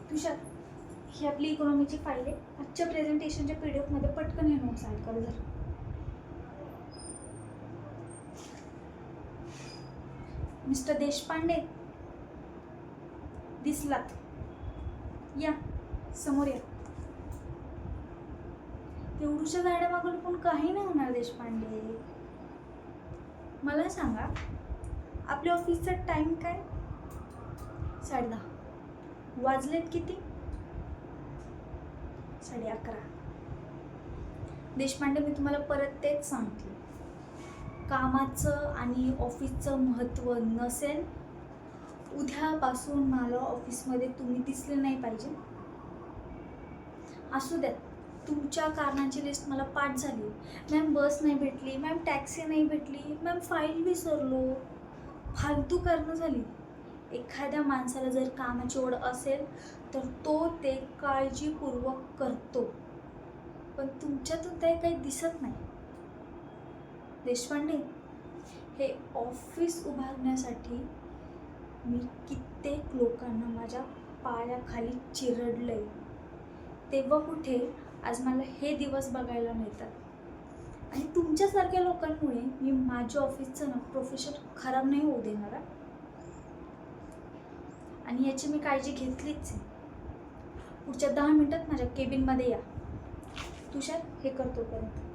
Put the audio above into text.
तुषार, ही आपली इकॉनॉमीची फाईल आहे. आजच्या प्रेझेंटेशनच्या PDF मध्ये पटकन हे नोट्स ॲड कर जर. मिस्टर देशपांडे दिसलात, या समोर या. एवढूच्या झाडामागून पण काही नाही होणार देशपांडे. मला सांगा, आपल्या ऑफिसचा टाइम काय? 10:30. वाजलेत किती? 11:30. देशपांडे, मी तुम्हाला परत तेच सांगते, कामाचं आणि ऑफिसचं महत्त्व नसेल, उद्यापासून मला ऑफिसमध्ये तुम्ही दिसले नाही पाहिजे. असू द्यात, तुमच्या कारणांची लिस्ट मला पाठ झाली. मॅम बस नाही भेटली, मॅम टॅक्सी नाही भेटली, मॅम फाईल विसरलो, फालतू कारणं झाली. एखाद्या माणसाला जर कामाची ओढ असेल तर तो ते काळजीपूर्वक करतो, पण तुमच्यातून ते काही दिसत नाही. देशपांडे, हे ऑफिस उभारण्यासाठी मी कित्येक लोकांना माझ्या पायाखाली चिरडलंय, तेव्हा कुठे आज मला हे दिवस बघायला मिळतात. आणि तुमच्यासारख्या लोकांमुळे मी माझ्या ऑफिसचं प्रोफेशन खराब नाही होऊ देणार. आणि याची मी काळजी घेतलीच आहे. पुढच्या 10 मिनिटात माझ्या केबिनमध्ये या. तुषार, हे करतो पर्यंत